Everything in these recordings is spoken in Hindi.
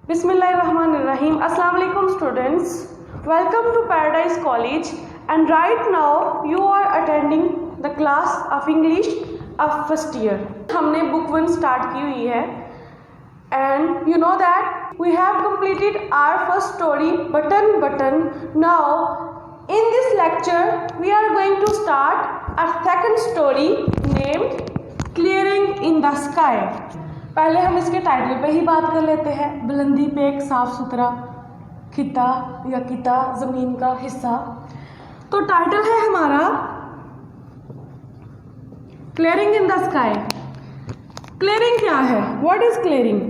Bismillahirrahmanirrahim. Assalamu alaikum students. Welcome to Paradise College and right now you are attending the class of English of first year. हमने book 1 start की हुई है and you know that we have completed our first story button. Now in this lecture we are going to start our second story named Clearing in the Sky. पहले हम इसके टाइटल पे ही बात कर लेते हैं। बुलंदी पे एक साफ सुथरा खिता या किता, ज़मीन का हिस्सा। तो टाइटल है हमारा clearing in the sky. Clearing क्या है? What is clearing?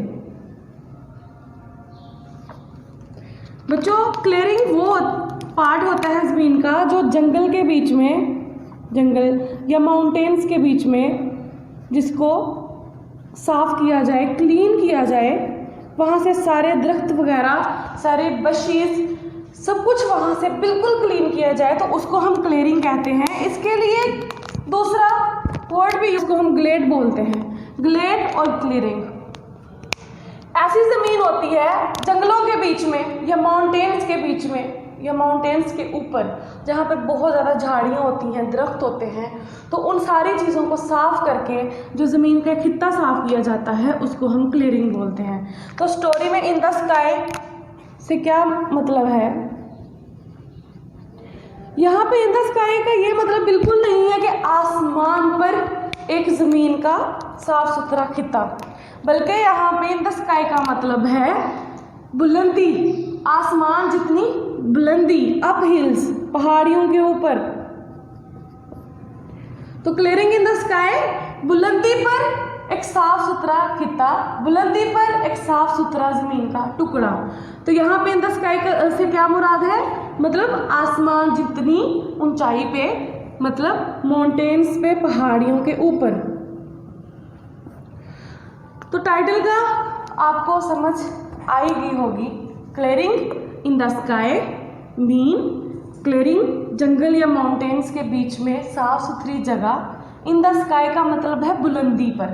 बच्चों, क्लियरिंग वो पार्ट होता है ज़मीन का जो जंगल के बीच में, जंगल या माउंटेन्स के बीच में, जिसको साफ़ किया जाए, क्लीन किया जाए, वहाँ से सारे दरख्त वगैरह, सारे बशीज, सब कुछ वहाँ से बिल्कुल क्लीन किया जाए तो उसको हम क्लियरिंग कहते हैं। इसके लिए दूसरा वर्ड भी, उसको हम ग्लेड बोलते हैं। ग्लेड और क्लियरिंग ऐसी ज़मीन होती है जंगलों के बीच में या माउंटेन्स के बीच में या माउंटेन्स के ऊपर, जहाँ पे बहुत ज़्यादा झाड़ियाँ होती हैं, दरख्त होते हैं, तो उन सारी चीज़ों को साफ़ करके जो ज़मीन का खित्ता साफ़ किया जाता है उसको हम क्लियरिंग बोलते हैं। तो स्टोरी में इन द स्काई से क्या मतलब है? यहाँ पे इन द स्काई का ये मतलब बिल्कुल नहीं है कि आसमान पर एक ज़मीन का साफ़ सुथरा खित्ता, बल्कि यहाँ पे इन द स्काई का मतलब है बुलंदी, आसमान जितनी बुलंदी, अप हिल्स, पहाड़ियों के ऊपर। तो क्लियरिंग इन द स्काई, बुलंदी पर एक साफ सुथरा खित्ता, बुलंदी पर एक साफ सुथरा जमीन का टुकड़ा। तो यहाँ पे इन द स्काई से क्या मुराद है? मतलब आसमान जितनी ऊंचाई पे, मतलब माउंटेन्स पे, पहाड़ियों के ऊपर। तो टाइटल का आपको समझ आएगी होगी। Clearing in the sky mean clearing जंगल या माउंटेन्स के बीच में साफ सुथरी जगह। इन द स्काई का मतलब है बुलंदी पर।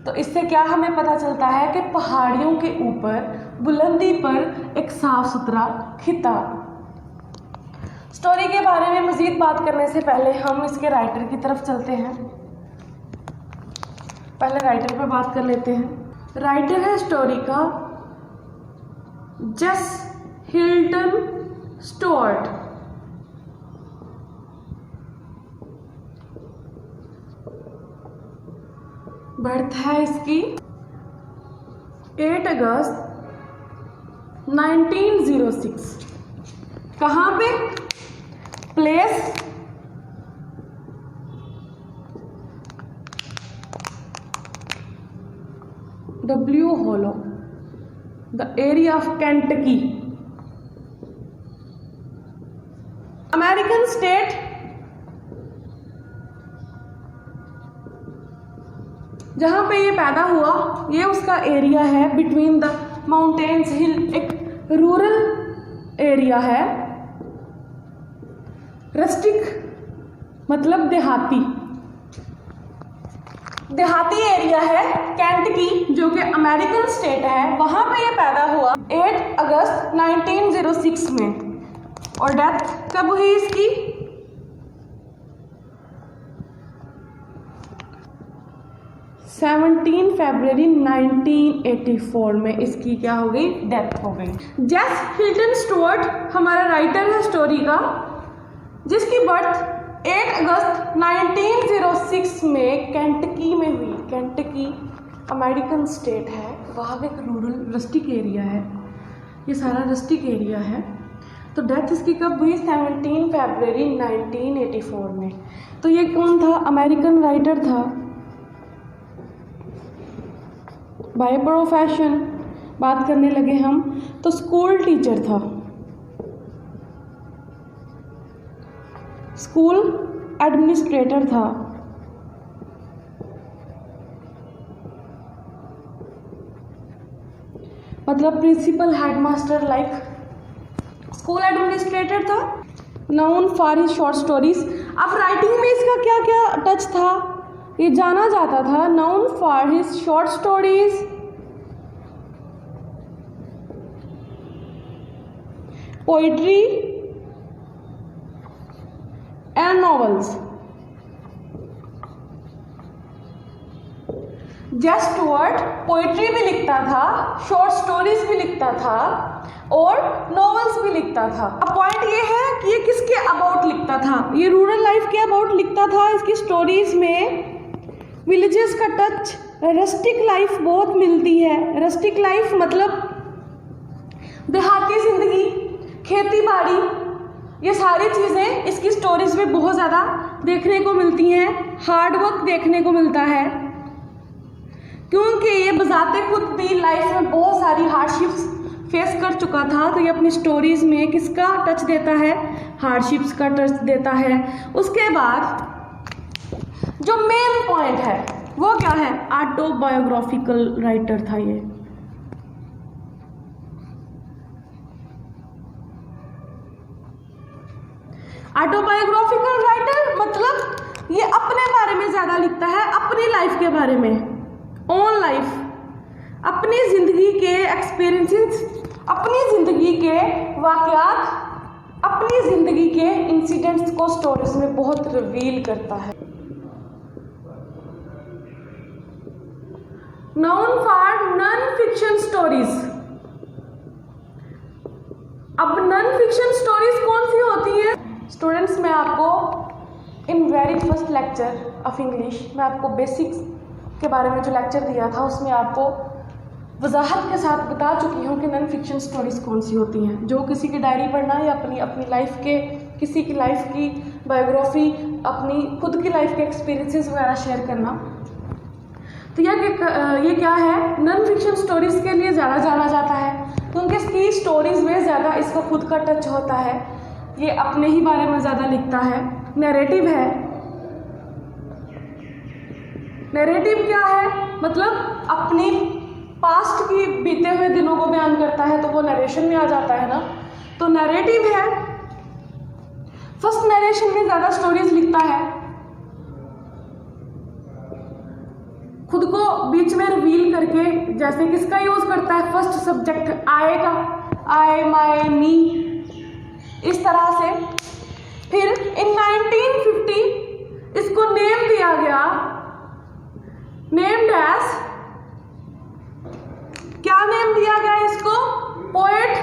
तो इससे क्या हमें पता चलता है कि पहाड़ियों के ऊपर बुलंदी पर एक साफ सुथरा खित्ता। स्टोरी के बारे में मज़ीद बात करने से पहले हम इसके राइटर की तरफ चलते हैं। पहले राइटर पर बात कर लेते हैं। राइटर है स्टोरी का जेस हिल्टन स्टुअर्ट। बर्थ है इसकी 8 अगस्त 1906। कहाँ पे? Place W Hollow, the area of Kentucky, American state. जहाँ पे ये पैदा हुआ, ये उसका एरिया है बिटवीन द माउंटेन्स हिल, एक रूरल एरिया है। रस्टिक मतलब देहाती, देहाती एरिया है। केंटकी जो कि अमेरिकन स्टेट है, वहाँ पे ये पैदा हुआ 8 अगस्त 1906 में। और डेथ कब हुई इसकी? 17 फरवरी 1984 में इसकी क्या हो गई? डेथ हो गई। जेस हिल्टन स्टुअर्ट हमारा राइटर है स्टोरी का, जिसकी बर्थ 8 अगस्त 1906 में केंटकी में हुई। केंटकी अमेरिकन स्टेट है, वहाँ का एक रूरल रस्टिक एरिया है। ये सारा रस्टिक एरिया है। तो डेथ इसकी कब हुई? 17 फरवरी 1984 में। तो ये कौन था? अमेरिकन राइटर था। बाय प्रोफेशन बात करने लगे हम तो स्कूल टीचर था। स्कूल एडमिनिस्ट्रेटर था। मतलब principal, headmaster, like school administrator था। Known for his short stories. अब राइटिंग में इसका क्या क्या टच था ये जाना जाता था। Known for his short stories, poetry and novels. Just Stuart poetry भी लिखता था, शॉर्ट स्टोरीज भी लिखता था और नॉवेल्स भी लिखता था। अब पॉइंट ये है कि ये किसके अबाउट लिखता था? ये रूरल लाइफ के अबाउट लिखता था। इसकी स्टोरीज में विलेजेस का टच, रस्टिक लाइफ बहुत मिलती है। रस्टिक लाइफ मतलब देहाती जिंदगी, खेती बाड़ी, ये सारी चीज़ें इसकी स्टोरीज में बहुत ज़्यादा देखने को मिलती हैं। हार्ड वर्क देखने को मिलता है, क्योंकि ये बजाते खुद भी लाइफ में बहुत सारी हार्डशिप्स फेस कर चुका था। तो ये अपनी स्टोरीज में किसका टच देता है? हार्डशिप्स का टच देता है। उसके बाद जो मेन पॉइंट है वो क्या है? ऑटोबायोग्राफिकल राइटर था ये। ऑटोबायोग्राफिकल राइटर मतलब ये अपने बारे में ज़्यादा लिखता है, अपनी लाइफ के बारे में, ओन लाइफ, अपनी ज़िंदगी के एक्सपीरियंसेस, अपनी ज़िंदगी के वाक़यात, अपनी ज़िंदगी के इंसिडेंट्स को स्टोरीज में बहुत रिवील करता है। Noun for non fiction stories. अब नॉन फिक्शन स्टोरीज कौन सी होती है? स्टूडेंट्स, मैं आपको in very first lecture of English में आपको बेसिक्स के बारे में जो लेक्चर दिया था उसमें आपको वजाहत के साथ बता चुकी हूँ कि नॉन फिक्शन स्टोरीज कौन सी होती हैं। जो किसी की डायरी पढ़ना या अपनी लाइफ के, किसी की लाइफ की बायोग्राफी, अपनी खुद की लाइफ के एक्सपीरियंसेस वगैरह शेयर करना। तो ये क्या है? नॉन फिक्शन स्टोरीज के लिए ज़्यादा जाना जाता है क्योंकि इसकी स्टोरीज में ज़्यादा इसका खुद का टच होता है। ये अपने ही बारे में ज़्यादा लिखता है। नैरेटिव है। नैरेटिव क्या है? मतलब अपनी पास्ट की बीते हुए दिनों को बयान करता है, तो वो नरेशन में आ जाता है ना। तो नैरेटिव है। फर्स्ट नरेशन में ज़्यादा स्टोरीज लिखता है, खुद को बीच में रिवील करके। जैसे किसका यूज़ करता है? फर्स्ट सब्जेक्ट आई का, आई, माई, मी, इस तरह से। फिर इन 1950 इसको नेम दिया गया, नेम्ड एज, क्या नेम दिया गया इसको? Poet,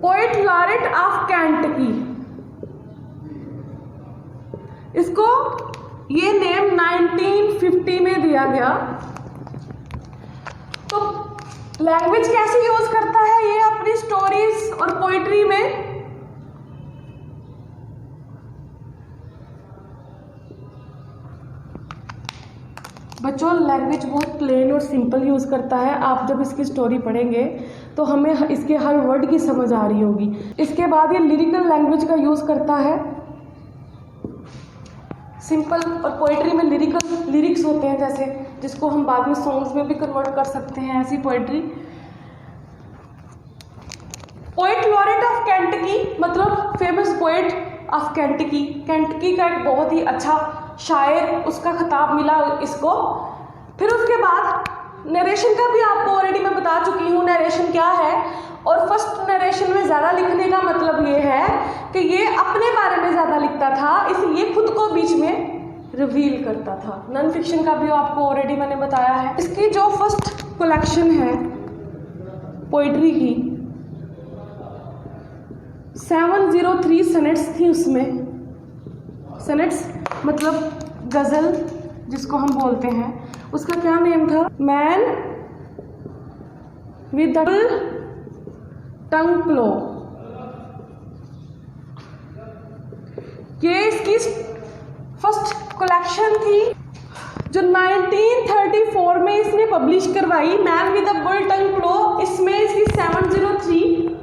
poet laureate of Kentucky. इसको ये नेम 1950 में दिया गया। तो लैंग्वेज कैसे यूज करता है ये अपनी स्टोरीज और पोइट्री में? बच्चों, लैंग्वेज बहुत प्लेन और सिंपल यूज़ करता है। आप जब इसकी स्टोरी पढ़ेंगे तो हमें इसके हर वर्ड की समझ आ रही होगी। इसके बाद ये लिरिकल लैंग्वेज का यूज़ करता है। सिंपल और पोइट्री में लिरिक्स होते हैं, जैसे जिसको हम बाद में सॉन्ग्स में भी कन्वर्ट कर सकते हैं, ऐसी poetry. Poet laureate of Kentucky मतलब famous poet of Kentucky. Kentucky का एक बहुत ही अच्छा शायर, उसका खिताब मिला इसको। फिर उसके बाद नरेशन का भी आपको ऑलरेडी मैं बता चुकी हूँ नरेशन क्या है। और फर्स्ट नरेशन में ज़्यादा लिखने का मतलब ये है कि ये अपने बारे में ज़्यादा लिखता था, इसलिए खुद को बीच में रिवील करता था। नॉन फिक्शन का भी आपको ऑलरेडी मैंने बताया है। इसकी जो फर्स्ट कलेक्शन है पोइट्री की, 703 सनेट्स थी उसमें। सनेट्स मतलब गज़ल जिसको हम बोलते हैं। उसका क्या नेम था? मैन विद द टंग क्लो। ये इसकी फर्स्ट कलेक्शन थी जो 1934 में इसने पब्लिश करवाई, मैन विद द बुल टंग क्लो। इसमें इसकी 703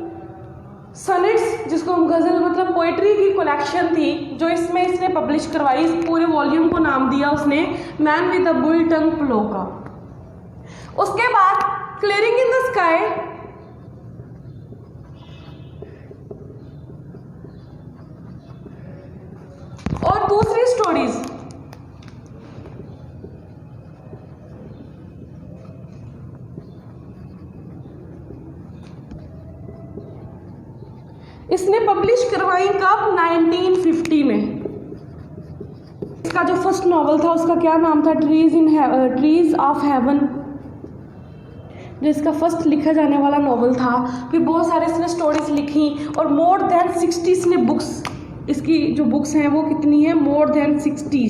सनेट्स, जिसको हम गज़ल मतलब पोइट्री की कलेक्शन थी, जो इसमें इसने पब्लिश करवाई। इस पूरे वॉल्यूम को नाम दिया उसने मैन विद द बुल टंग क्लो का। उसके बाद क्लियरिंग इन द स्काई, और दूसरी स्टोरीज इसने पब्लिश करवाई कब? 1950 में। इसका जो फर्स्ट नॉवल था उसका क्या नाम था? ट्रीज ऑफ हेवन, जो इसका फर्स्ट लिखा जाने वाला नॉवल था। फिर बहुत सारे इसने स्टोरीज लिखी और मोर देन 60 इसने बुक्स, इसकी जो बुक्स हैं वो कितनी है? More than 60।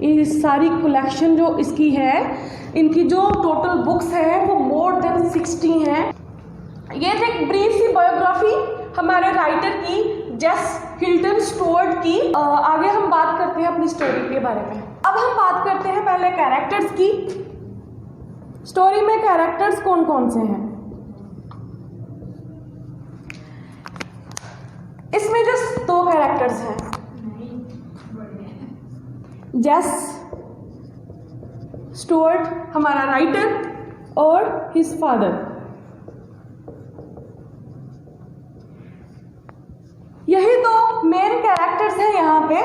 ये सारी कलेक्शन जो इसकी है, इनकी जो टोटल बुक्स हैं वो मोर देन 60 हैं। ये थे एक ब्रीफ सी बायोग्राफी हमारे राइटर की, जेस हिल्टन स्टुअर्ट की। आगे हम बात करते हैं अपनी स्टोरी के बारे में। अब हम बात करते हैं पहले कैरेक्टर्स की। स्टोरी में कैरेक्टर्स कौन कौन से हैं? इसमें जस्ट 2 कैरेक्टर्स हैं, जेस स्टुअर्ट हमारा राइटर और हिज फादर। यही 2 मेन कैरेक्टर्स हैं यहाँ पे।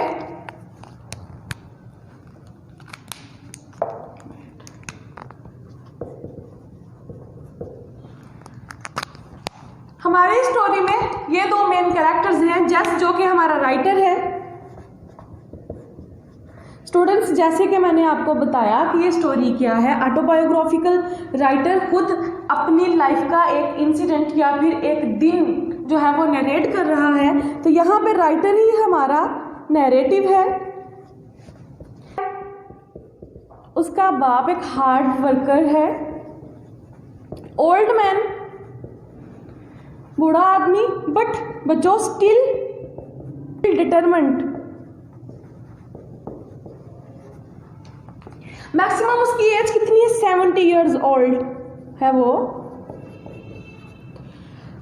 हमारी स्टोरी में ये 2 मेन कैरेक्टर्स हैं, जेस जो कि हमारा राइटर है। स्टूडेंट्स, जैसे कि मैंने आपको बताया कि ये स्टोरी क्या है, ऑटोबायोग्राफिकल, राइटर खुद अपनी लाइफ का एक इंसिडेंट या फिर एक दिन जो है वो नरेट कर रहा है। तो यहाँ पे राइटर ही हमारा नैरेटिव है। उसका बाप एक हार्ड वर्कर है, ओल्ड मैन, बूढ़ा आदमी, बट जो स्टिल डिटरमेंट। मैक्सिमम उसकी एज कितनी है? 70 इयर्स ओल्ड है वो।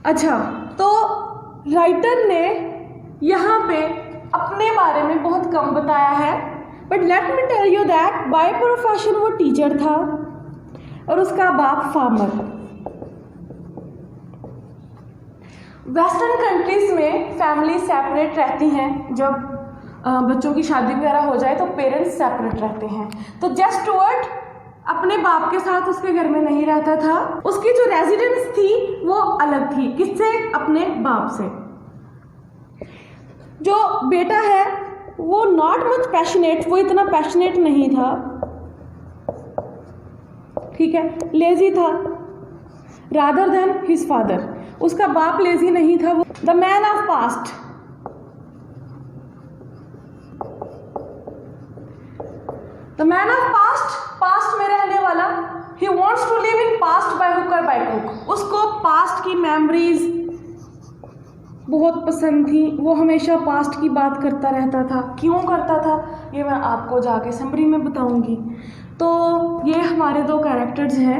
अच्छा, तो राइटर ने यहाँ पे अपने बारे में बहुत कम बताया है, but let me tell you that by profession वो टीचर था और उसका बाप फार्मर। वेस्टर्न कंट्रीज में फैमिली सेपरेट रहती हैं। जब बच्चों की शादी वगैरह हो जाए तो पेरेंट्स सेपरेट रहते हैं। तो जेस स्टुअर्ट अपने बाप के साथ उसके घर में नहीं रहता था। उसकी जो रेजिडेंस थी वो अलग थी। किससे? अपने बाप से। जो बेटा है वो नॉट मच पैशनेट, वो इतना पैशनेट नहीं था, ठीक है, लेजी था रादर देन हिज फादर। उसका बाप लेजी नहीं था, वो the man of past. The man of past, past में रहने वाला। He wants to live in past by hook और बाय क्रुक। उसको पास्ट की मेमोरीज बहुत पसंद थी, वो हमेशा पास्ट की बात करता रहता था। क्यों करता था ये मैं आपको जाके समरी में बताऊंगी। तो ये हमारे 2 कैरेक्टर्स हैं।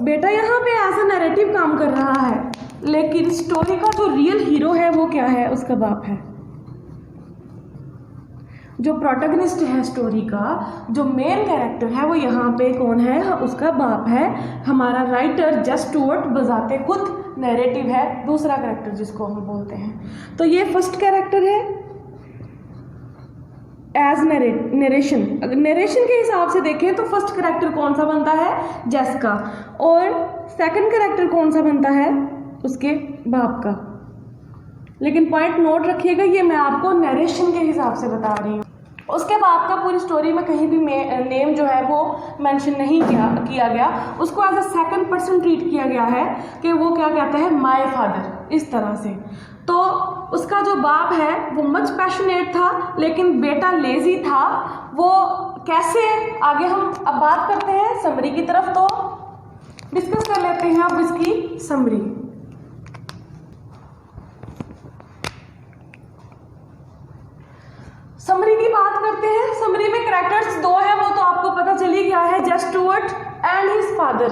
बेटा यहाँ पे एज अ नैरेटिव काम कर रहा है, लेकिन स्टोरी का जो रियल हीरो है वो क्या है? उसका बाप है। जो प्रोटैगनिस्ट है स्टोरी का, जो मेन कैरेक्टर है वो यहाँ पे कौन है? उसका बाप है। हमारा राइटर जेस स्टुअर्ट बजाते खुद नैरेटिव है, दूसरा कैरेक्टर जिसको हम बोलते हैं। तो ये फर्स्ट कैरेक्टर है एज नरेशन। अगर नरेशन के हिसाब से देखें तो फर्स्ट कैरेक्टर कौन सा बनता है? जेस का। और सेकंड कैरेक्टर कौन सा बनता है? उसके बाप का। लेकिन पॉइंट नोट रखिएगा, ये मैं आपको नरेशन के हिसाब से बता रही हूँ। उसके बाप का पूरी स्टोरी में कहीं भी नेम जो है वो मेंशन नहीं किया गया। उसको as a second person treat किया गया है कि वो क्या कहता है? माय फादर, इस तरह से। तो उसका जो बाप है वो मच पैशनेट था, लेकिन बेटा लेजी था। वो कैसे? आगे हम अब बात करते हैं समरी की तरफ, तो डिस्कस कर लेते हैं अब इसकी समरी। समरी की बात करते हैं। समरी में कैरेक्टर्स 2 हैं, वो तो आपको पता चल ही गया है, जेस स्टुअर्ट एंड हिज फादर।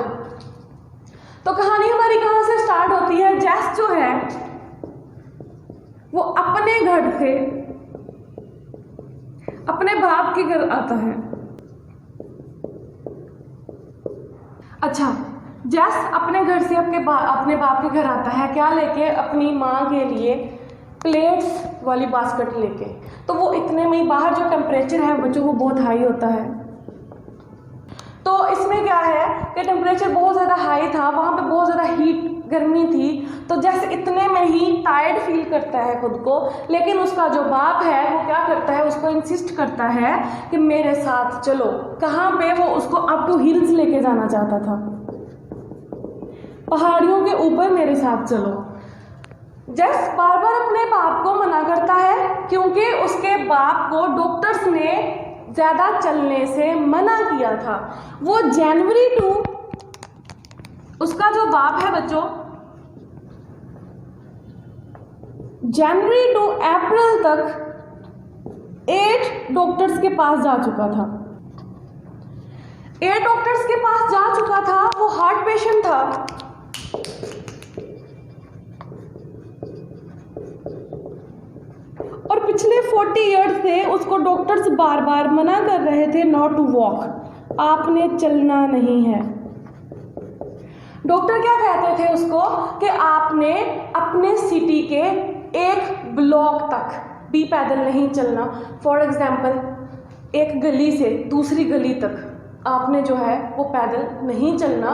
तो कहानी हमारी कहाँ से स्टार्ट होती है? जेस जो है वो अपने घर से अपने बाप के घर आता है। अच्छा, जेस अपने घर से अपने बाप के घर आता है, क्या लेके? अपनी माँ के लिए प्लेट्स वाली बास्केट लेके। तो वो इतने में ही, बाहर जो टेम्परेचर है बच्चों को बहुत हाई होता है, तो इसमें क्या है कि टेम्परेचर बहुत ज़्यादा हाई था, वहाँ पे बहुत ज़्यादा हीट गर्मी थी, तो जैसे इतने में ही टायर्ड फील करता है खुद को, लेकिन उसका जो बाप है वो क्या करता है, उसको इंसिस्ट करता है कि मेरे साथ चलो। कहाँ पे, वो उसको अप टू हिल्स लेके जाना चाहता था, पहाड़ियों के ऊपर मेरे साथ चलो। जस बार बार अपने बाप को मना करता है क्योंकि उसके बाप को डॉक्टर्स ने ज़्यादा चलने से मना किया था। वो जनवरी टू, उसका जो बाप है बच्चों, जनवरी टू अप्रैल तक 8 डॉक्टर्स के पास जा चुका था। 8 डॉक्टर्स के पास जा चुका था। वो हार्ट पेशेंट था। और पिछले 40 ईयर्स से उसको डॉक्टर्स बार बार मना कर रहे थे नॉट टू वॉक, आपने चलना नहीं है। डॉक्टर क्या कहते थे उसको कि आपने अपने सिटी के एक ब्लॉक तक भी पैदल नहीं चलना। फॉर एग्जाम्पल, एक गली से दूसरी गली तक आपने जो है वो पैदल नहीं चलना।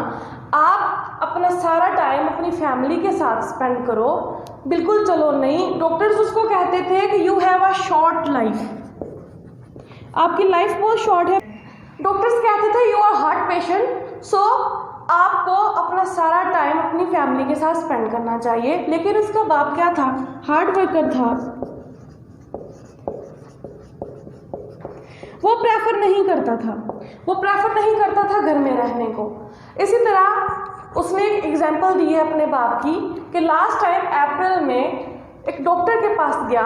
आप अपना सारा टाइम अपनी फैमिली के साथ स्पेंड करो, बिल्कुल चलो नहीं। डॉक्टर्स उसको कहते थे कि you have a short life, आपकी लाइफ बहुत शॉर्ट है। डॉक्टर्स कहते थे यू आर हार्ट पेशेंट, सो आपको अपना सारा टाइम अपनी फैमिली के साथ स्पेंड करना चाहिए। लेकिन उसका बाप क्या था, हार्ड वर्कर था, वो प्रेफर नहीं करता था, वो प्रेफर नहीं करता था घर में रहने को। इसी तरह उसने एक एग्जाम्पल दी है अपने बाप की कि लास्ट टाइम अप्रैल में एक डॉक्टर के पास गया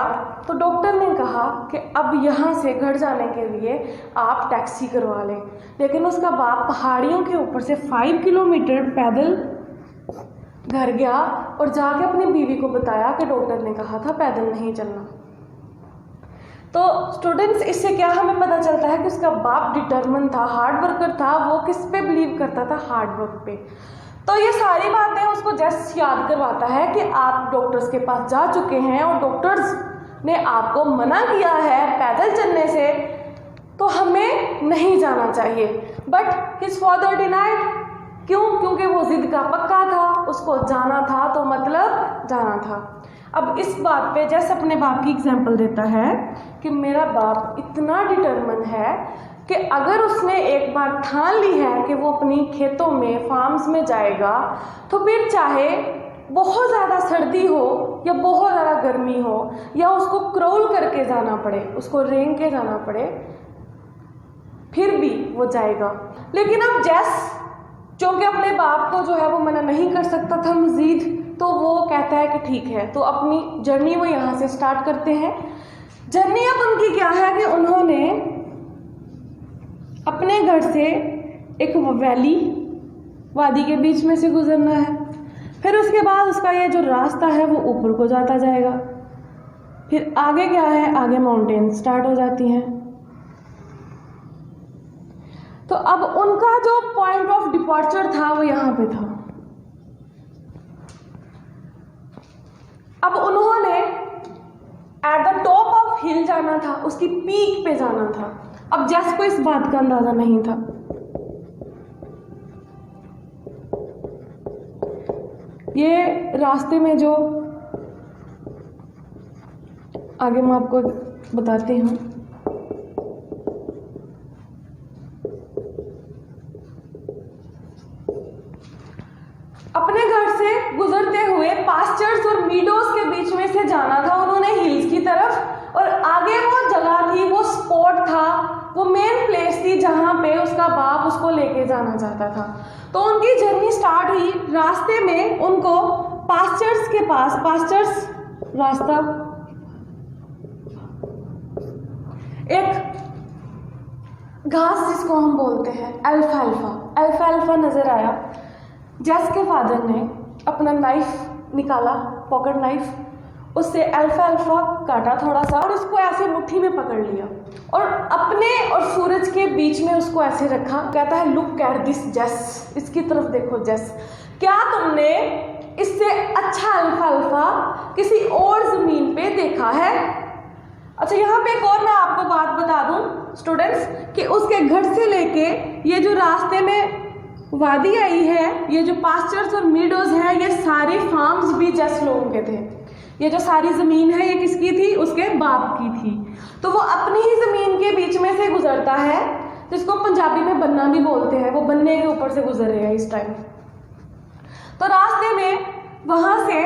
तो डॉक्टर ने कहा कि अब यहाँ से घर जाने के लिए आप टैक्सी करवा लें। लेकिन उसका बाप पहाड़ियों के ऊपर से 5 किलोमीटर पैदल घर गया और जाके अपनी बीवी को बताया कि डॉक्टर ने कहा था पैदल नहीं चलना। तो स्टूडेंट्स, इससे क्या हमें पता चलता है कि उसका बाप डिटरमिन था, हार्ड वर्कर था। वो किस पे बिलीव करता था, हार्ड वर्क पे। तो ये सारी बातें उसको जस्ट याद करवाता है कि आप डॉक्टर्स के पास जा चुके हैं और डॉक्टर्स ने आपको मना किया है पैदल चलने से, तो हमें नहीं जाना चाहिए। But his father denied. क्यों? क्योंकि वो जिद का पक्का था, उसको जाना था तो मतलब जाना था। अब इस बात पे जैसे अपने बाप की एग्जाम्पल देता है कि मेरा बाप इतना डिटरमिन है कि अगर उसने एक बार ठान ली है कि वो अपनी खेतों में, फार्म्स में जाएगा, तो फिर चाहे बहुत ज़्यादा सर्दी हो या बहुत ज़्यादा गर्मी हो या उसको क्रॉल करके जाना पड़े, उसको रेंग के जाना पड़े, फिर भी वो जाएगा। लेकिन अब जैस क्योंकि अपने बाप को जो है वो मना नहीं कर सकता था मज़ीद, तो वो कहता है कि ठीक है, तो अपनी जर्नी वो यहाँ से स्टार्ट करते हैं। जर्नी अब उनकी क्या है कि उन्होंने अपने घर से एक वैली, वादी के बीच में से गुजरना है। फिर उसके बाद उसका ये जो रास्ता है वो ऊपर को जाता जाएगा। फिर आगे क्या है, आगे माउंटेन स्टार्ट हो जाती हैं। तो अब उनका जो पॉइंट ऑफ डिपार्चर था वो यहाँ पे था। अब उन्होंने एट द टॉप ऑफ हिल जाना था, उसकी पीक पे जाना था। अब जैस को इस बात का अंदाजा नहीं था। ये रास्ते में जो आगे मैं आपको बताती हूँ। अपने घर से गुजरते हुए पास्चर्स और मीडोज के बीच में से जाना था उन्होंने हिल्स की तरफ, और आगे वो जगह थी, वो स्पॉट था, वो मेन प्लेस थी जहाँ पे उसका बाप उसको लेके जाना चाहता था। तो उनकी जर्नी स्टार्ट हुई। रास्ते में उनको पास्चर्स के पास, पास्चर्स रास्ता एक घास जिसको हम बोलते हैं अल्फाल्फा नजर आया। जैस के फादर ने अपना नाइफ निकाला, पॉकेट नाइफ, उससे अल्फाल्फा काटा थोड़ा सा और उसको ऐसे मुट्ठी में पकड़ लिया और अपने और सूरज के बीच में उसको ऐसे रखा। कहता है लुक एट दिस जेस, इसकी तरफ देखो जेस, क्या तुमने इससे अच्छा अल्फाल्फा किसी और ज़मीन पे देखा है? अच्छा, यहाँ पे एक और मैं आपको बात बता दूं स्टूडेंट्स कि उसके घर से लेके ये जो रास्ते में वादी आई है, ये जो पास्चर्स और मीडोज हैं, ये सारे फार्म्स भी जस लोगों के थे। ये जो सारी ज़मीन है ये किसकी थी? उसके बाप की थी। तो वो अपनी ही ज़मीन के बीच में से गुजरता है, जिसको पंजाबी में बन्ना भी बोलते हैं। वो बन्ने के ऊपर से गुजर रहे हैं इस टाइम। तो रास्ते में वहाँ से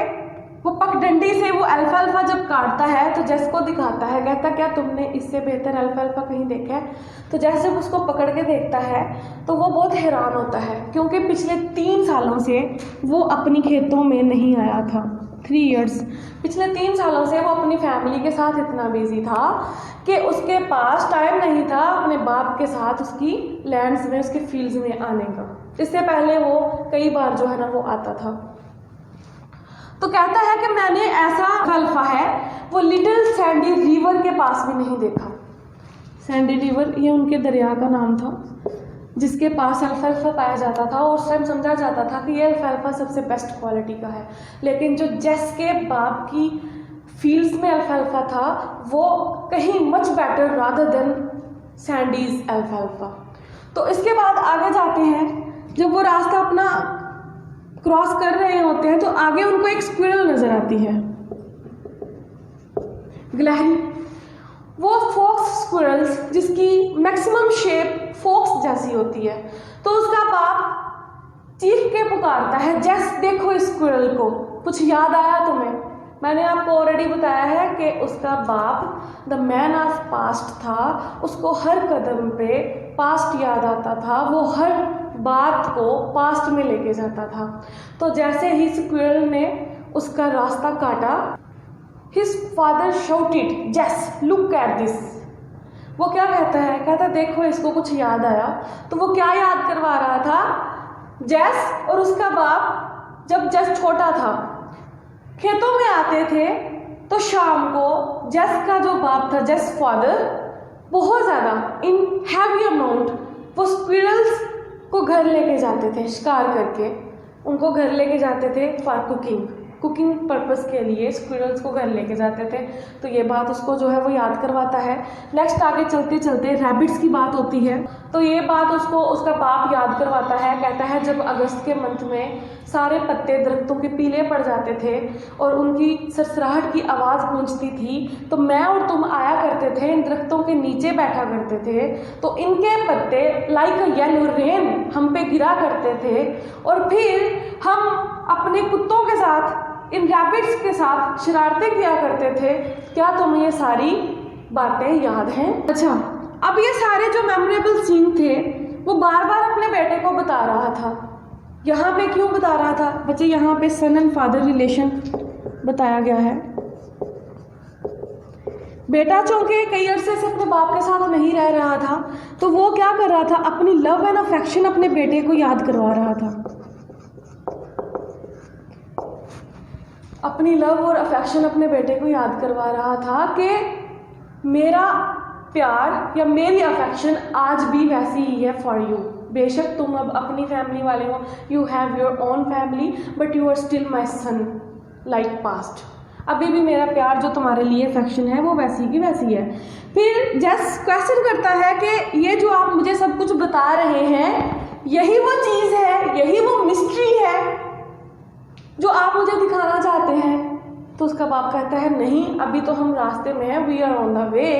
वो पगडंडी से वो अल्फाल्फा जब काटता है तो जस को दिखाता है, कहता क्या तुमने इससे बेहतर अल्फाल्फा कहीं देखा है? तो जैसे उसको पकड़ के देखता है तो वो बहुत हैरान होता है, क्योंकि पिछले 3 सालों से वो अपनी खेतों में नहीं आया था। 3 इयर्स, पिछले 3 सालों से वो अपनी फैमिली के साथ इतना बिजी था कि उसके पास टाइम नहीं था अपने बाप के साथ उसकी लैंड्स में, उसके फील्ड्स में आने का। इससे पहले वो कई बार जो है ना वो आता था। तो कहता है कि मैंने ऐसा अल्फा है वो लिटिल सैंडी रिवर के पास भी नहीं देखा। सैंडी रिवर ये उनके दरिया का नाम था जिसके पास अल्फाल्फा पाया जाता था, और उस टाइम समझा जाता था कि ये अल्फाल्फा सबसे बेस्ट क्वालिटी का है। लेकिन जो जस के बाप की फील्ड्स में अल्फाल्फा था वो कहीं मच बेटर रादर देन सैंडीज अल्फाल्फा। तो इसके बाद आगे जाते हैं, जब वो रास्ता अपना क्रॉस कर रहे होते हैं तो आगे उनको एक स्क्विरल नजर आती है, गिलहरी। वो फॉक्स स्क्विरल्स जिसकी मैक्सिमम शेप फॉक्स जैसी होती है। तो उसका बाप चीख के पुकारता है, जैस देखो इस स्क्विरल को, कुछ याद आया तुम्हें? मैंने आपको ऑलरेडी बताया है कि उसका बाप द मैन ऑफ पास्ट था। उसको हर कदम पे पास्ट याद आता था, वो हर बात को पास्ट में लेके जाता था। तो जैसे ही स्क्विरल ने उसका रास्ता काटा, हिज फादर शाउटेड, जैस लुक एट दिस। वो क्या कहता है? कहता देखो इसको कुछ याद आया। तो वो क्या याद करवा रहा था? जैस और उसका बाप जब जस छोटा था खेतों में आते थे तो शाम को जस का जो बाप था, जस फादर, बहुत ज़्यादा इन हैवी अमाउंट वो स्क्विरल्स को घर लेके जाते थे, शिकार करके उनको घर लेके जाते थे फॉर कुकिंग पर्पस के लिए स्क्विरल्स को घर लेके जाते थे। तो ये बात उसको जो है वो याद करवाता है। नेक्स्ट आगे चलते चलते रैबिट्स की बात होती है, तो ये बात उसको उसका बाप याद करवाता है। कहता है जब अगस्त के मंथ में सारे पत्ते दरख्तों के पीले पड़ जाते थे और उनकी सरसराहट की आवाज़ गूंजती थी, तो मैं और तुम आया करते थे, इन दरख्तों के नीचे बैठा करते थे, तो इनके पत्ते लाइक अ येलो रेन हम पे गिरा करते थे, और फिर हम अपने कुत्तों के साथ, इन रैबिट्स के साथ शरारतें किया करते थे। क्या तुम्हें ये सारी बातें याद हैं? अच्छा, अब ये सारे जो मेमोरेबल सीन थे वो बार बार अपने बेटे को बता रहा था। यहाँ पे क्यों बता रहा था बच्चे? यहाँ पे सन एंड फादर रिलेशन बताया गया है। बेटा चूंकि कई अरसे से अपने बाप के साथ नहीं रह रहा था, तो वो क्या कर रहा था? अपनी लव एंड अफेक्शन अपने बेटे को याद करवा रहा था। अपनी लव और अफेक्शन अपने बेटे को याद करवा रहा था कि मेरा प्यार या मेरी अफेक्शन आज भी वैसी ही है फॉर यू। बेशक तुम अब अपनी फैमिली वाले हो, you have your own family, but you are still my son like past. अभी भी मेरा प्यार जो तुम्हारे लिए अफेक्शन है वो वैसी की वैसी है। फिर जस क्वेश्चन करता है कि ये जो आप मुझे सब कुछ बता रहे हैं, यही वो चीज़ है, यही वो मिस्ट्री है जो आप मुझे दिखाना चाहते हैं? तो उसका बाप कहता है नहीं, अभी तो हम रास्ते में हैं, we are on the way,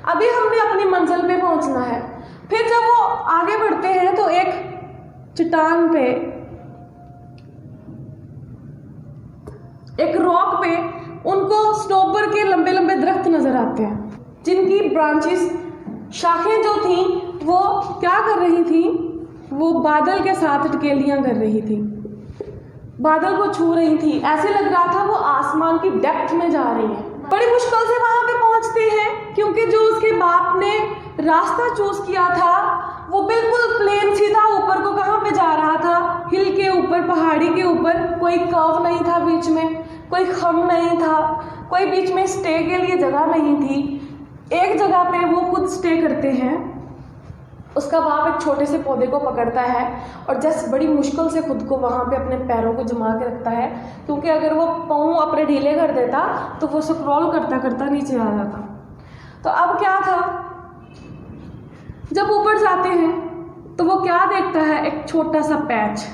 अभी हमने अपनी मंजिल पे पहुंचना है। फिर जब वो आगे बढ़ते हैं तो एक चट्टान पे, एक रॉक पे उनको स्नोबर के लंबे लंबे दरख्त नजर आते हैं, जिनकी ब्रांचेस, शाखें जो थी वो क्या कर रही थी? वो बादल के साथ टकेलियां कर रही थी, बादल को छू रही थी। ऐसे लग रहा था वो आसमान की डेप्थ में जा रही है। बड़ी मुश्किल से वहां पे पहुंचते हैं, क्योंकि जो उसके बाप ने रास्ता चूज किया था वो बिल्कुल प्लेन सीधा ऊपर को कहाँ पे जा रहा था? हिल के ऊपर, पहाड़ी के ऊपर। कोई कर्व नहीं था बीच में, कोई खम नहीं था, कोई बीच में स्टे के लिए जगह नहीं थी। एक जगह पे वो खुद स्टे करते हैं। उसका बाप एक छोटे से पौधे को पकड़ता है और जस्ट बड़ी मुश्किल से खुद को वहाँ पे अपने पैरों को जमा के रखता है, क्योंकि अगर वो पाँव अपने ढीले कर देता तो वो स्क्रॉल करता करता नीचे आ जाता। तो अब क्या था, जब ऊपर जाते हैं तो वो क्या देखता है, एक छोटा सा पैच,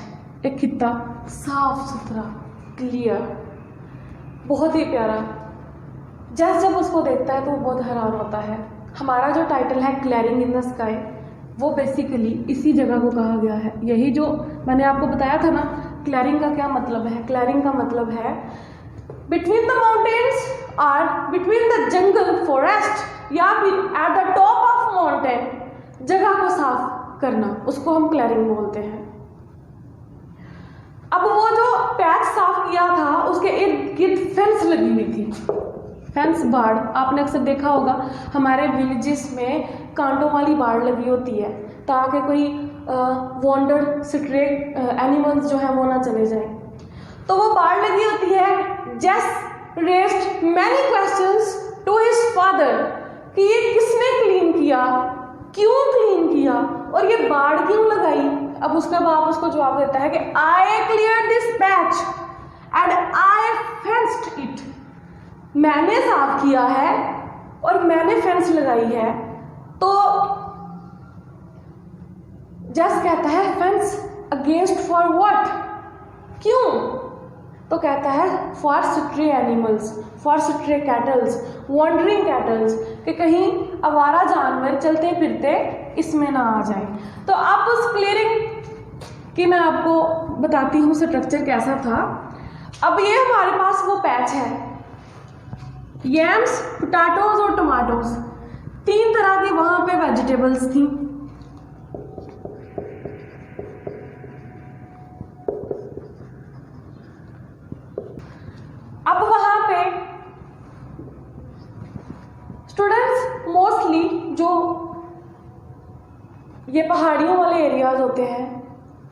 एक खित्ता, साफ सुथरा, क्लियर, बहुत ही प्यारा। जब उसको देखता है तो वो बहुत हैरान होता है। हमारा जो टाइटल है क्लियरिंग इन द स्काई, वो बेसिकली इसी जगह को कहा गया है। यही जो मैंने आपको बताया था ना, क्लियरिंग का क्या मतलब है। क्लियरिंग का मतलब है बिटवीन द माउंटेन्स और बिटवीन द जंगल फॉरेस्ट, या फिर at the top of mountain जगह को साफ करना, उसको हम क्लियरिंग बोलते हैं। अब वो जो पैच साफ किया था उसके इर्द गिर्द फेंस लगी हुई थी, फेंस बाड़। आपने अक्सर देखा होगा हमारे विलेजेस में कांटों वाली बाड़ लगी होती है, ताकि कोई वॉन्डर स्ट्रे एनिमल्स जो है वो ना चले जाएं। तो वो बाड़ लगी होती है। Jess raised many questions to his father कि ये किसने क्लीन किया, क्यों क्लीन किया, और ये बाड़ क्यों लगाई। अब उसका बाप उसको जवाब देता है कि I clear this patch and I fenced it, मैंने साफ किया है और मैंने फेंस लगाई है। तो जस कहता है फेंस अगेंस्ट फॉर व्हाट, क्यों। तो कहता है for stray animals, for stray cattles, wandering cattles, कि कहीं आवारा जानवर चलते फिरते इसमें ना आ जाए। तो अब उस क्लियरिंग की मैं आपको बताती हूँ स्ट्रक्चर कैसा था। अब ये हमारे पास वो पैच है, यम्स, पोटैटोज और टमाटोज, 3 तरह की वहां पे वेजिटेबल्स थी। अब वहां पे स्टूडेंट्स मोस्टली जो ये पहाड़ियों वाले एरियाज होते हैं,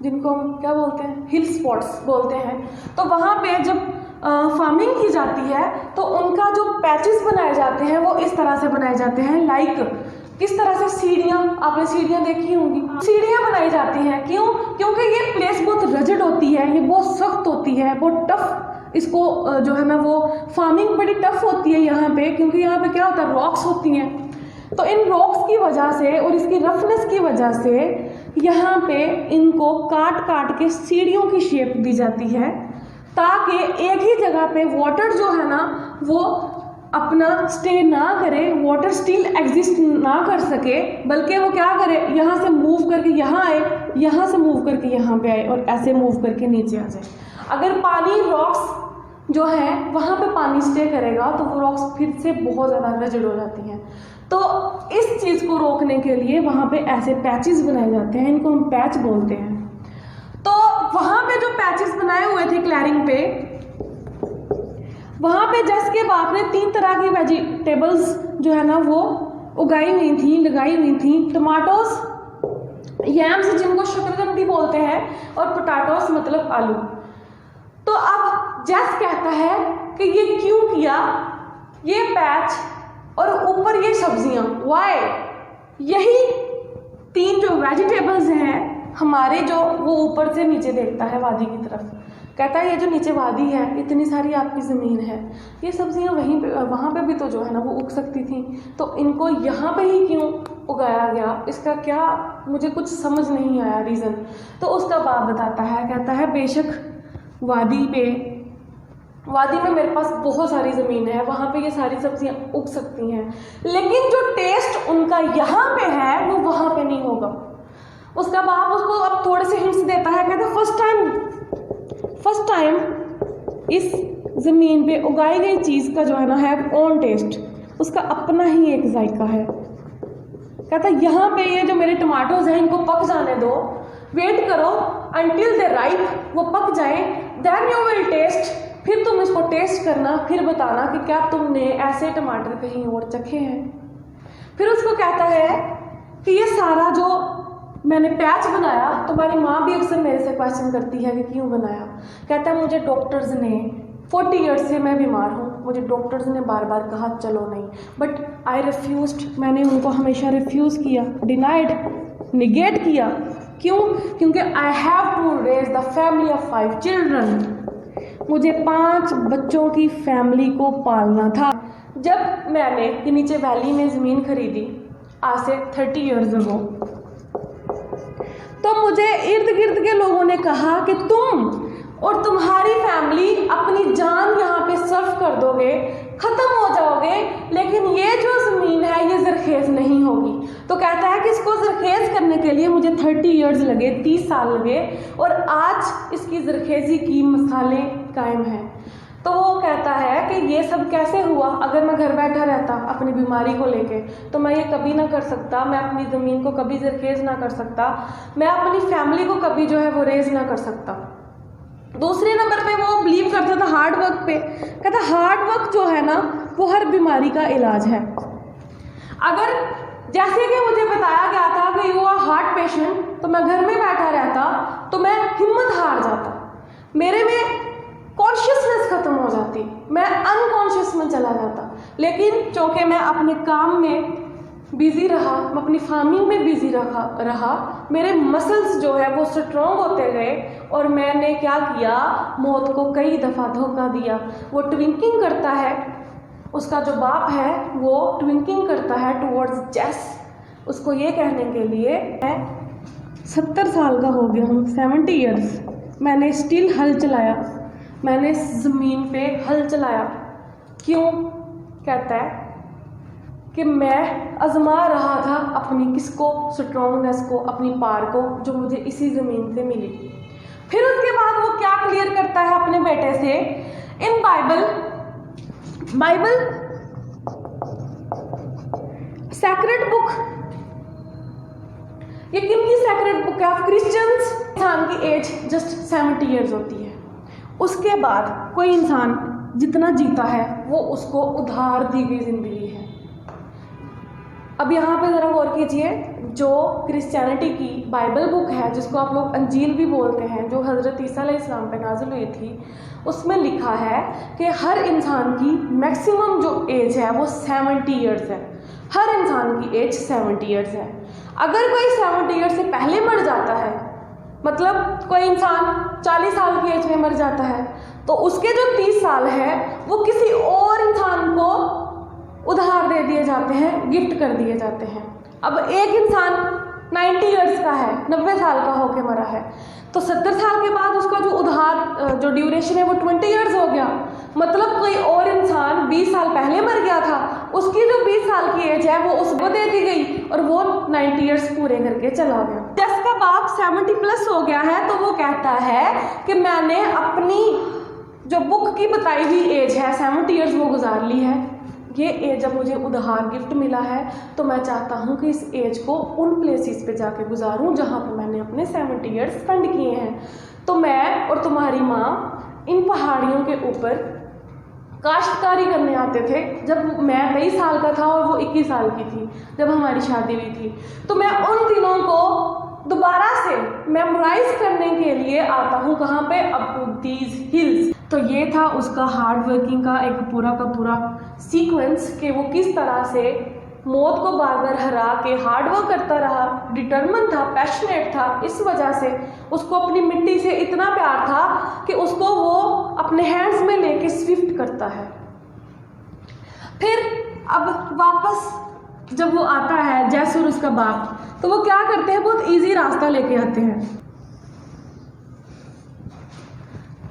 जिनको हम क्या बोलते हैं, हिल स्पॉट्स बोलते हैं, तो वहाँ पे जब फार्मिंग की जाती है तो उनका जो पैचेस बनाए जाते हैं वो इस तरह से बनाए जाते हैं, लाइक किस तरह से सीढ़ियाँ, आपने सीढ़ियाँ देखी होंगी, सीढ़ियाँ बनाई जाती हैं। क्यों? क्योंकि ये प्लेस बहुत रजड होती है, ये बहुत सख्त होती है, बहुत टफ, इसको जो है ना वो फार्मिंग बड़ी टफ होती है यहाँ पे, क्योंकि यहाँ पे क्या होता है, रॉक्स होती हैं। तो इन रॉक्स की वजह से और इसकी रफनेस की वजह से यहाँ पे इनको काट काट के सीढ़ियों की शेप दी जाती है, ताकि एक ही जगह पे वाटर जो है ना वो अपना स्टे ना करे, वाटर स्टिल एग्जिस्ट ना कर सके, बल्कि वो क्या करे, यहाँ से मूव करके यहाँ आए, यहाँ से मूव करके यहाँ पे आए और ऐसे मूव करके नीचे आ जाए। अगर पानी रॉक्स जो है वहाँ पे पानी स्टे करेगा तो वो रॉक्स फिर से बहुत ज़्यादा रजड़ हो जाती हैं। तो इस चीज़ को रोकने के लिए वहाँ पे ऐसे पैचेस बनाए जाते हैं, इनको हम पैच बोलते हैं। तो वहाँ पे जो पैचेस बनाए हुए थे क्लियरिंग पे, वहाँ पे जस के बाप ने 3 तरह की वेजिटेबल्स जो है ना वो उगाई हुई थी, लगाई हुई थी। टमाटोस, यम्स जिनको शकरकंदी बोलते हैं, और पोटैटोस मतलब आलू। तो अब जस कहता है कि ये क्यों किया, ये पैच और ऊपर ये सब्जियां, वाई, यही 3 जो वेजिटेबल्स हैं हमारे, जो वो ऊपर से नीचे देखता है वादी की तरफ, कहता है ये जो नीचे वादी है, इतनी सारी आपकी ज़मीन है, ये सब्जियां वहीं पे वहाँ पे भी तो जो है ना वो उग सकती थी, तो इनको यहाँ पे ही क्यों उगाया गया, इसका क्या मुझे कुछ समझ नहीं आया रीज़न। तो उसका बाप बताता है, कहता है बेशक वादी में मेरे पास बहुत सारी ज़मीन है, वहाँ पे ये सारी सब्जियाँ उग सकती हैं, लेकिन जो टेस्ट उनका यहाँ पे है वो वहाँ पे नहीं होगा। उसका बाप उसको अब थोड़े से हिंट्स देता है, कहता फर्स्ट टाइम इस ज़मीन पे उगाई गई चीज़ का जो है ना है ओन टेस्ट, उसका अपना ही एक जायका है। कहता यहाँ पे ये जो मेरे टमाटोज हैं इनको पक जाने दो, वेट करो अंटिल दे राइप, वो पक जाए, देन यू विल टेस्ट, फिर तुम इसको टेस्ट करना, फिर बताना कि क्या तुमने ऐसे टमाटर कहीं और चखे हैं। फिर उसको कहता है कि ये सारा जो मैंने पैच बनाया, तुम्हारी माँ भी अक्सर मेरे से क्वेश्चन करती है कि क्यों बनाया। कहता है मुझे डॉक्टर्स ने 40 ईयर्स से मैं बीमार हूँ, मुझे डॉक्टर्स ने बार बार कहा चलो नहीं, बट आई रिफ्यूज्ड, मैंने उनको हमेशा रिफ्यूज़ किया, डिनाइड, निगेट किया। क्यों? क्योंकि I have to raise the family of 5 children, मुझे 5 बच्चों की फैमिली को पालना था। जब मैंने ये नीचे वैली में ज़मीन खरीदी आज से 30 ईयर्स अगो, तो मुझे इर्द गिर्द के लोगों ने कहा कि तुम और तुम्हारी फैमिली अपनी जान यहाँ पे सर्व कर दोगे, ख़त्म हो जाओगे, लेकिन ये जो ज़मीन है ये ज़रखेज़ नहीं होगी। तो कहता है कि इसको ज़रखेज़ करने के लिए मुझे 30 ईयर्स लगे, 30 साल लगे, और आज इसकी ज़रखेज़ी की मिसालें कायम हैं। तो वो कहता है कि ये सब कैसे हुआ, अगर मैं घर बैठा रहता अपनी बीमारी को लेके तो मैं ये कभी ना कर सकता, मैं अपनी ज़मीन को कभी ज़रखेज़ ना कर सकता, मैं अपनी फैमिली को कभी जो है वो रेज़ ना कर सकता। दूसरे नंबर पे वो बिलीव करता था हार्ड वर्क पे। कहता हार्ड वर्क जो है ना वो हर बीमारी का इलाज है। अगर जैसे कि मुझे बताया गया था कि यू आर हार्ट पेशेंट, तो मैं घर में बैठा रहता तो मैं हिम्मत हार जाता, मेरे में कॉन्शियसनेस खत्म हो जाती, मैं अनकॉन्शियस में चला जाता। लेकिन चूँकि मैं अपने काम में बिज़ी रहा, मैं अपनी फार्मिंग में बिज़ी रहा, मेरे मसल्स जो है वो स्ट्रॉन्ग होते गए, और मैंने क्या किया, मौत को कई दफ़ा धोखा दिया। वो ट्विंकिंग करता है, उसका जो बाप है वो ट्विंकिंग करता है टुवर्ड्स जेस, उसको ये कहने के लिए मैं 70 साल का हो गया हूँ, 70 ईयर्स, मैंने स्टिल हल चलाया, मैंने ज़मीन पे हल चलाया। क्यों? कहता है कि मैं आजमा रहा था अपनी किसको, स्ट्रॉन्गनेस को, अपनी पार को, जो मुझे इसी ज़मीन से मिली। फिर उसके बाद वो क्या क्लियर करता है अपने बेटे से, इन बाइबल सैक्रेड बुक, ये किनकी सैक्रेड बुक है? Of Christians. इंसान की एज जस्ट 70 ईयर्स होती है, उसके बाद कोई इंसान जितना जीता है वो उसको उधार दी गई ज़िंदगी है। अब यहाँ पे ज़रा गौर कीजिए, जो क्रिश्चियनिटी की बाइबल बुक है, जिसको आप लोग अंजील भी बोलते हैं, जो हज़रत ईसा अलैहिस्सलाम पे नाज़िल हुई थी, उसमें लिखा है कि हर इंसान की मैक्सिमम जो एज है वो 70 ईयर्स है। हर इंसान की एज 70 ईयर्स है। अगर कोई 70 ईयर्स से पहले मर जाता है, मतलब कोई इंसान 40 साल की एज में मर जाता है, तो उसके जो 30 साल है वो किसी और इंसान को उधार दे दिए जाते हैं, गिफ्ट कर दिए जाते हैं। अब एक इंसान 90 ईयर्स का है, 90 साल का होके मरा है, तो 70 साल के बाद उसका जो उधार जो ड्यूरेशन है वो 20 ईयर्स हो गया। मतलब कोई और इंसान 20 साल पहले मर गया था, उसकी जो 20 साल की एज है वो उसको दे दी गई और वो 90 ईयर्स पूरे करके चला गया। जिसका बाप 70 प्लस हो गया है, तो वो कहता है कि मैंने अपनी जो बुक की बताई हुई एज है 70 ईयर्स वो गुजार ली है। ये एज जब मुझे उधार गिफ्ट मिला है तो मैं चाहता हूँ कि इस एज को उन प्लेसेस पे जाके गुजारूँ जहाँ पे मैंने अपने 70 ईयर्स स्पेंड किए हैं। तो मैं और तुम्हारी माँ इन पहाड़ियों के ऊपर काश्तकारी करने आते थे जब मैं 23 साल का था और वो 21 साल की थी जब हमारी शादी हुई थी। तो मैं उन दिनों को दोबारा से मेमोराइज करने के लिए आता हूँ, कहाँ पे, अप दीज हिल्स। तो ये था उसका हार्ड वर्किंग का एक पूरा का पूरा सीक्वेंस कि वो किस तरह से मौत को बार बार हरा के हार्ड वर्क करता रहा, डिटर्मिन था, पैशनेट था। इस वजह से उसको अपनी मिट्टी से इतना प्यार था कि उसको वो अपने हैंड्स में लेके स्विफ्ट करता है। फिर अब वापस जब वो आता है जैसे और उसका बाप, तो वो क्या करते हैं, बहुत इजी रास्ता लेके आते हैं।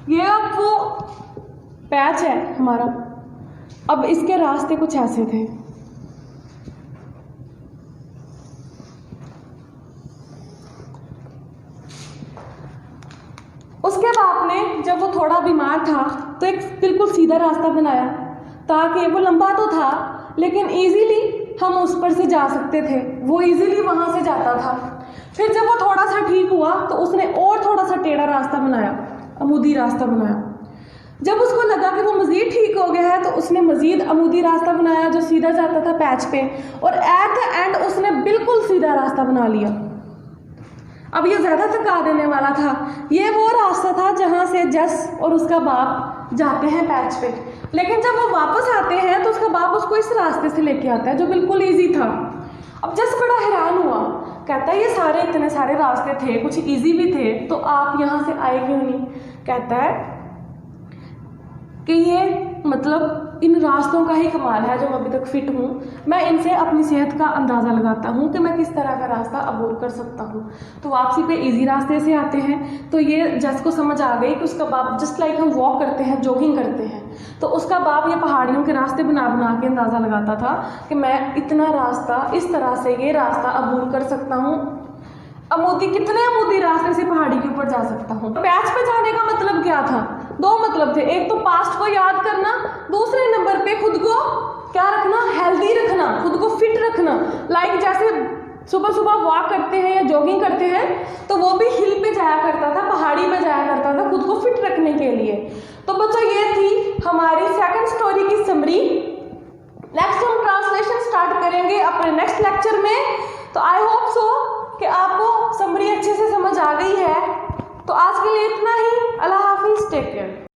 ये अब वो पैच है हमारा, अब इसके रास्ते कुछ ऐसे थे। उसके बाप ने जब वो थोड़ा बीमार था तो एक बिल्कुल सीधा रास्ता बनाया ताकि वो लंबा तो था लेकिन इजीली हम उस पर से जा सकते थे, वो इजीली वहाँ से जाता था। फिर जब वो थोड़ा सा ठीक हुआ तो उसने और थोड़ा सा टेढ़ा रास्ता बनाया, अमूदी रास्ता बनाया। जब उसको लगा कि वो मज़ीद ठीक हो गया है तो उसने मज़ीद अमूदी रास्ता बनाया जो सीधा जाता था पैच पे, और एट द एंड उसने बिल्कुल सीधा रास्ता बना लिया। अब ये ज़्यादा थका देने वाला था। ये वो रास्ता था जहाँ से जस और उसका बाप जाते हैं पैच पे, लेकिन जब वो वापस आते हैं तो उसका बाप उसको इस रास्ते से लेके आता है जो बिल्कुल ईजी था। अब जस बड़ा हैरान हुआ, कहता है ये सारे इतने सारे रास्ते थे, कुछ ईजी भी थे, तो आप यहाँ से आए क्यों नहीं? कहता है कि ये मतलब इन रास्तों का ही कमाल है जो मैं अभी तक फिट हूँ। मैं इनसे अपनी सेहत का अंदाज़ा लगाता हूँ कि मैं किस तरह का रास्ता अबोर कर सकता हूँ। तो वापसी पे इजी रास्ते से आते हैं। तो ये जस को समझ आ गई कि उसका बाप जस्ट लाइक हम वॉक करते हैं, जॉगिंग करते हैं, तो उसका बाप ये पहाड़ियों के रास्ते बना बना के अंदाज़ा लगाता था कि मैं इतना रास्ता, इस तरह से ये रास्ता अबोर कर सकता हूँ। कितने अमूदी रास्ते से पहाड़ी के ऊपर जा सकता हूँ। पैच पे जाने का मतलब क्या था? दो मतलब थे, एक तो पास्ट को याद करना, दूसरे नंबर पे खुद को क्या रखना, हेल्दी रखना, खुद को फिट रखना। लाइक जैसे सुबह सुबह वॉक करते हैं या जॉगिंग करते हैं, तो वो भी हिल पे जाया करता था, पहाड़ी में जाया करता था खुद को फिट रखने के लिए। तो बच्चों ये थी हमारी सेकंड स्टोरी की समरी। नेक्स्ट हम ट्रांसलेशन स्टार्ट करेंगे अपने नेक्स्ट लेक्चर में। तो आई होप सो कि आपको समरी अच्छे से समझ आ गई है। तो आज के लिए इतना ही। अल्लाह हाफिज़, टेक केयर।